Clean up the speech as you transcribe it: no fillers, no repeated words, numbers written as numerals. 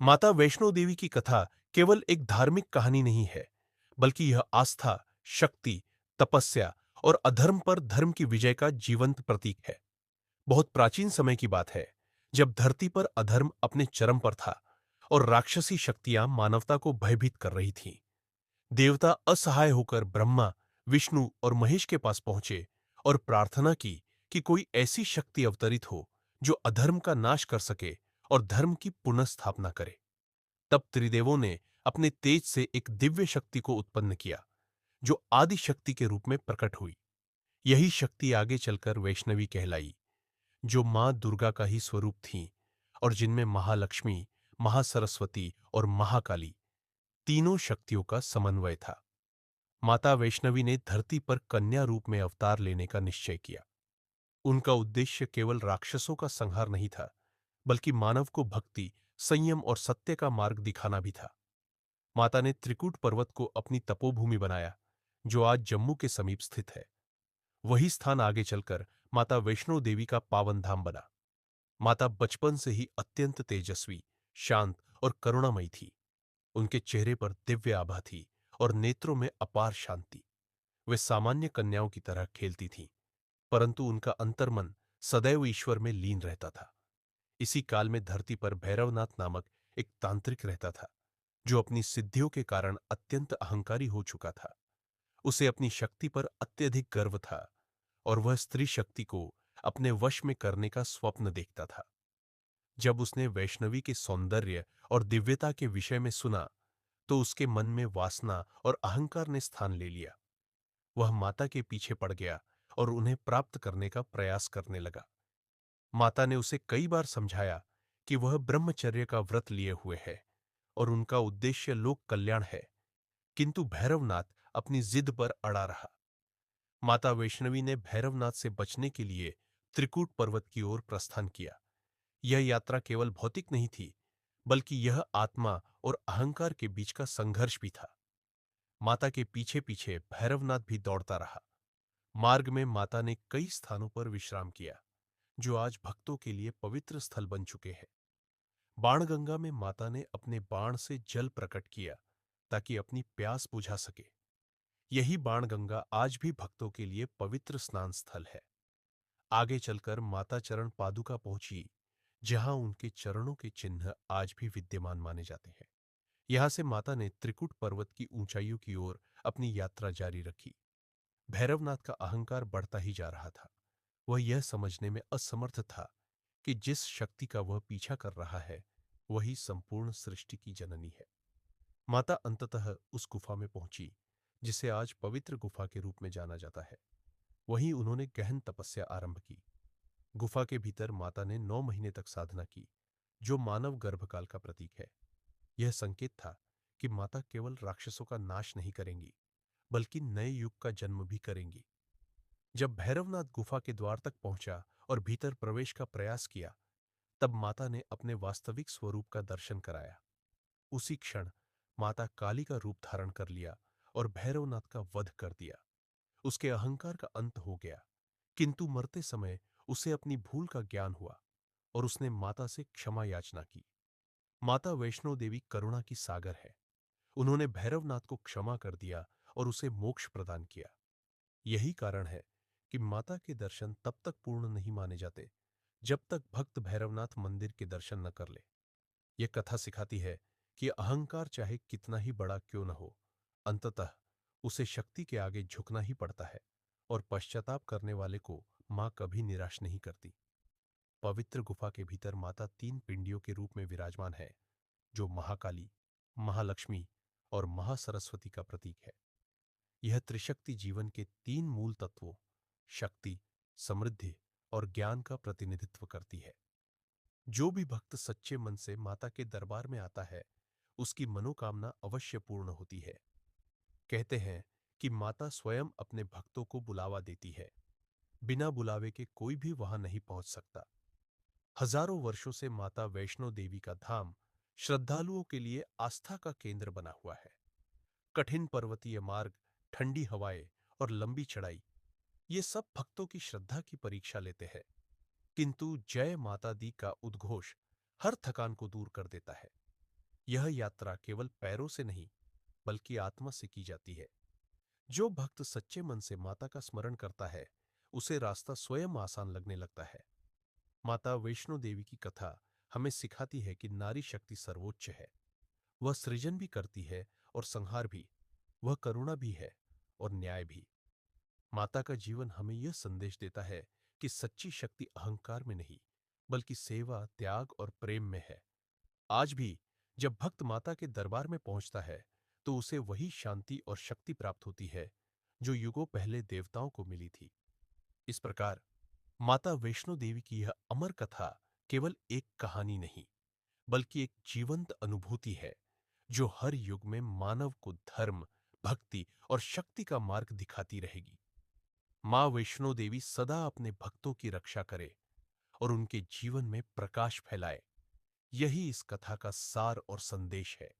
माता वैष्णो देवी की कथा केवल एक धार्मिक कहानी नहीं है, बल्कि यह आस्था, शक्ति, तपस्या और अधर्म पर धर्म की विजय का जीवंत प्रतीक है। बहुत प्राचीन समय की बात है, जब धरती पर अधर्म अपने चरम पर था और राक्षसी शक्तियां मानवता को भयभीत कर रही थीं। देवता असहाय होकर ब्रह्मा, विष्णु और महेश के पास पहुंचे और प्रार्थना की कि कोई ऐसी शक्ति अवतरित हो जो अधर्म का नाश कर सके और धर्म की पुनर्स्थापना करे। तब त्रिदेवों ने अपने तेज से एक दिव्य शक्ति को उत्पन्न किया, जो आदि शक्ति के रूप में प्रकट हुई। यही शक्ति आगे चलकर वैष्णवी कहलाई, जो मां दुर्गा का ही स्वरूप थीं और जिनमें महालक्ष्मी, महासरस्वती और महाकाली तीनों शक्तियों का समन्वय था। माता वैष्णवी ने धरती पर कन्या रूप में अवतार लेने का निश्चय किया। उनका उद्देश्य केवल राक्षसों का संहार नहीं था, बल्कि मानव को भक्ति, संयम और सत्य का मार्ग दिखाना भी था। माता ने त्रिकूट पर्वत को अपनी तपोभूमि बनाया, जो आज जम्मू के समीप स्थित है। वही स्थान आगे चलकर माता वैष्णो देवी का पावन धाम बना। माता बचपन से ही अत्यंत तेजस्वी, शांत और करुणामयी थी। उनके चेहरे पर दिव्य आभा थी और नेत्रों में अपार शांति। वे सामान्य कन्याओं की तरह खेलती थीं, परंतु उनका अंतर्मन सदैव ईश्वर में लीन रहता था। इसी काल में धरती पर भैरवनाथ नामक एक तांत्रिक रहता था, जो अपनी सिद्धियों के कारण अत्यंत अहंकारी हो चुका था। उसे अपनी शक्ति पर अत्यधिक गर्व था और वह स्त्री शक्ति को अपने वश में करने का स्वप्न देखता था। जब उसने वैष्णवी के सौंदर्य और दिव्यता के विषय में सुना, तो उसके मन में वासना और अहंकार ने स्थान ले लिया। वह माता के पीछे पड़ गया और उन्हें प्राप्त करने का प्रयास करने लगा। माता ने उसे कई बार समझाया कि वह ब्रह्मचर्य का व्रत लिए हुए है और उनका उद्देश्य लोक कल्याण है, किंतु भैरवनाथ अपनी जिद पर अड़ा रहा। माता वैष्णवी ने भैरवनाथ से बचने के लिए त्रिकूट पर्वत की ओर प्रस्थान किया। यह यात्रा केवल भौतिक नहीं थी, बल्कि यह आत्मा और अहंकार के बीच का संघर्ष भी था। माता के पीछे पीछे भैरवनाथ भी दौड़ता रहा। मार्ग में माता ने कई स्थानों पर विश्राम किया, जो आज भक्तों के लिए पवित्र स्थल बन चुके हैं। बाणगंगा में माता ने अपने बाण से जल प्रकट किया, ताकि अपनी प्यास बुझा सके। यही बाणगंगा आज भी भक्तों के लिए पवित्र स्नान स्थल है। आगे चलकर माता चरण पादुका पहुंची, जहां उनके चरणों के चिन्ह आज भी विद्यमान माने जाते हैं। यहां से माता ने त्रिकुट पर्वत की ऊंचाइयों की ओर अपनी यात्रा जारी रखी। भैरवनाथ का अहंकार बढ़ता ही जा रहा था। वह यह समझने में असमर्थ था कि जिस शक्ति का वह पीछा कर रहा है, वही संपूर्ण सृष्टि की जननी है। माता अंततः उस गुफा में पहुंची, जिसे आज पवित्र गुफा के रूप में जाना जाता है। वहीं उन्होंने गहन तपस्या आरंभ की। गुफा के भीतर माता ने 9 महीने तक साधना की, जो मानव गर्भकाल का प्रतीक है। यह संकेत था कि माता केवल राक्षसों का नाश नहीं करेंगी, बल्कि नए युग का जन्म भी करेंगी। जब भैरवनाथ गुफा के द्वार तक पहुंचा और भीतर प्रवेश का प्रयास किया, तब माता ने अपने वास्तविक स्वरूप का दर्शन कराया। उसी क्षण माता काली का रूप धारण कर लिया और भैरवनाथ का वध कर दिया। उसके अहंकार का अंत हो गया, किंतु मरते समय उसे अपनी भूल का ज्ञान हुआ और उसने माता से क्षमा याचना की। माता वैष्णो देवी करुणा की सागर है। उन्होंने भैरवनाथ को क्षमा कर दिया और उसे मोक्ष प्रदान किया। यही कारण है कि माता के दर्शन तब तक पूर्ण नहीं माने जाते, जब तक भक्त भैरवनाथ मंदिर के दर्शन न कर ले। यह कथा सिखाती है कि अहंकार चाहे कितना ही बड़ा क्यों न हो, अंततः उसे शक्ति के आगे झुकना ही पड़ता है और पश्चाताप करने वाले को मां कभी निराश नहीं करती। पवित्र गुफा के भीतर माता 3 पिंडियों के रूप में विराजमान है, जो महाकाली, महालक्ष्मी और महासरस्वती का प्रतीक है। यह त्रिशक्ति जीवन के 3 मूल तत्वों शक्ति, समृद्धि और ज्ञान का प्रतिनिधित्व करती है। जो भी भक्त सच्चे मन से माता के दरबार में आता है, उसकी मनोकामना अवश्य पूर्ण होती है। कहते हैं कि माता स्वयं अपने भक्तों को बुलावा देती है। बिना बुलावे के कोई भी वहां नहीं पहुंच सकता। हजारों वर्षों से माता वैष्णो देवी का धाम श्रद्धालुओं के लिए आस्था का केंद्र बना हुआ है। कठिन पर्वतीय मार्ग, ठंडी हवाएं और लंबी चढ़ाई, ये सब भक्तों की श्रद्धा की परीक्षा लेते हैं। किंतु जय माता दी का उद्घोष हर थकान को दूर कर देता है। यह यात्रा केवल पैरों से नहीं बल्कि आत्मा से की जाती है। जो भक्त सच्चे मन से माता का स्मरण करता है, उसे रास्ता स्वयं आसान लगने लगता है। माता वैष्णो देवी की कथा हमें सिखाती है कि नारी शक्ति सर्वोच्च है। वह सृजन भी करती है और संहार भी। वह करुणा भी है और न्याय भी। माता का जीवन हमें यह संदेश देता है कि सच्ची शक्ति अहंकार में नहीं, बल्कि सेवा, त्याग और प्रेम में है। आज भी जब भक्त माता के दरबार में पहुंचता है, तो उसे वही शांति और शक्ति प्राप्त होती है जो युगों पहले देवताओं को मिली थी। इस प्रकार माता वैष्णो देवी की यह अमर कथा केवल एक कहानी नहीं, बल्कि एक जीवंत अनुभूति है जो हर युग में मानव को धर्म, भक्ति और शक्ति का मार्ग दिखाती रहेगी। मां वैष्णो देवी सदा अपने भक्तों की रक्षा करे और उनके जीवन में प्रकाश फैलाए। यही इस कथा का सार और संदेश है।